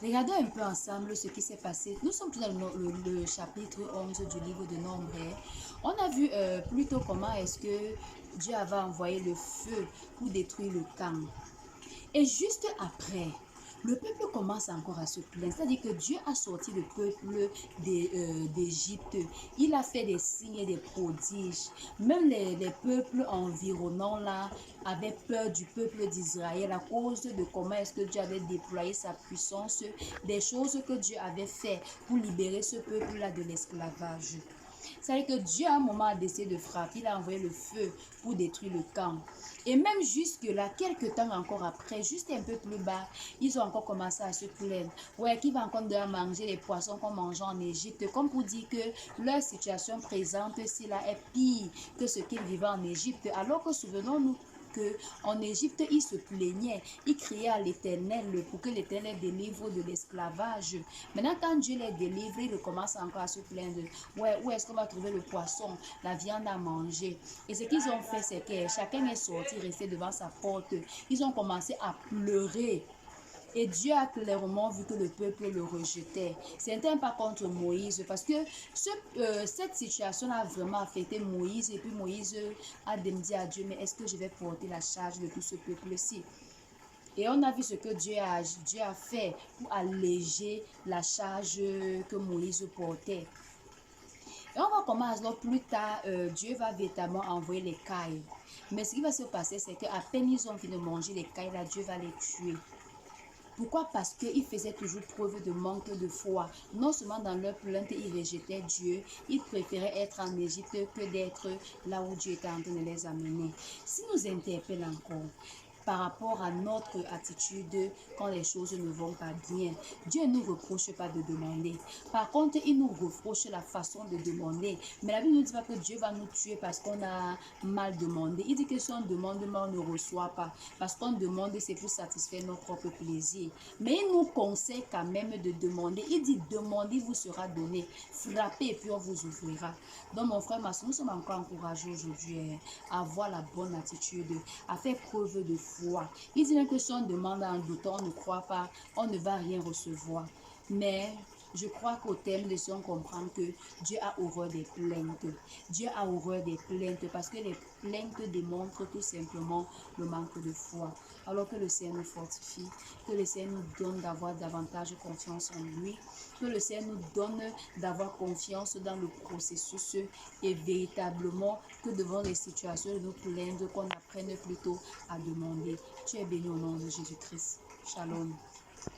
Regardons un peu ensemble ce qui s'est passé. Nous sommes dans le chapitre 11 du livre de Nombre. On a vu plutôt comment est-ce que Dieu avait envoyé le feu pour détruire le camp. Et juste après, le peuple commence encore à se plaindre. C'est-à-dire que Dieu a sorti le peuple d'Égypte. Il a fait des signes et des prodiges. Même les peuples environnants là avaient peur du peuple d'Israël à cause de comment est-ce que Dieu avait déployé sa puissance, des choses que Dieu avait fait pour libérer ce peuple-là de l'esclavage. C'est-à-dire que Dieu, à un moment, a décidé de frapper. Il a envoyé le feu pour détruire le camp. Et même jusque-là, quelques temps encore après, juste un peu plus bas, ils ont encore commencé à se plaindre. Ouais, qui va encore devoir manger les poissons qu'on mangeait en Égypte, comme pour dire que leur situation présente, si là, est pire que ce qu'ils vivaient en Égypte. Alors que souvenons-nous qu'en Égypte, ils se plaignaient, ils criaient à l'Éternel pour que l'Éternel délivre de l'esclavage. Maintenant, quand Dieu les délivre, ils commencent encore à se plaindre. Ouais, où est-ce qu'on va trouver le poisson, la viande à manger? Et ce qu'ils ont fait, c'est que chacun est sorti, resté devant sa porte. Ils ont commencé à pleurer. Et Dieu a clairement vu que le peuple le rejetait. C'était pas contre Moïse parce que cette situation a vraiment affecté Moïse. Et puis Moïse a demandé à Dieu, mais est-ce que je vais porter la charge de tout ce peuple-ci? Et on a vu ce que Dieu a fait pour alléger la charge que Moïse portait. Et on va commencer, alors plus tard, Dieu va véritablement envoyer les cailles. Mais ce qui va se passer, c'est qu'à peine ils ont fini de manger les cailles, là, Dieu va les tuer. Pourquoi? Parce qu'ils faisaient toujours preuve de manque de foi. Non seulement dans leur plainte, ils rejetaient Dieu, ils préféraient être en Égypte que d'être là où Dieu était en train de les amener. Si nous interpelle encore par rapport à notre attitude quand les choses ne vont pas bien, Dieu ne nous reproche pas de demander. Par contre, il nous reproche la façon de demander. Mais la Bible ne dit pas que Dieu va nous tuer parce qu'on a mal demandé. Il dit que si on demande, mais on ne reçoit pas. Parce qu'on demande, c'est pour satisfaire notre propre plaisir. Mais il nous conseille quand même de demander. Il dit, demandez, vous sera donné. Frappez et puis on vous ouvrira. Donc mon frère, ma soeur, nous sommes encore encouragés aujourd'hui à avoir la bonne attitude, à faire preuve de foi. Il dit que si on demande en doutant, on ne croit pas, on ne va rien recevoir. Mais je crois qu'au terme de ça, on comprend que Dieu a horreur des plaintes. Dieu a horreur des plaintes parce que les plaintes démontrent tout simplement le manque de foi. Alors que le Seigneur nous fortifie, que le Seigneur nous donne d'avoir davantage confiance en lui, que le Seigneur nous donne d'avoir confiance dans le processus et véritablement que devant les situations de nous plaindre, qu'on apprenne plutôt à demander. Tu es béni au nom de Jésus-Christ. Shalom.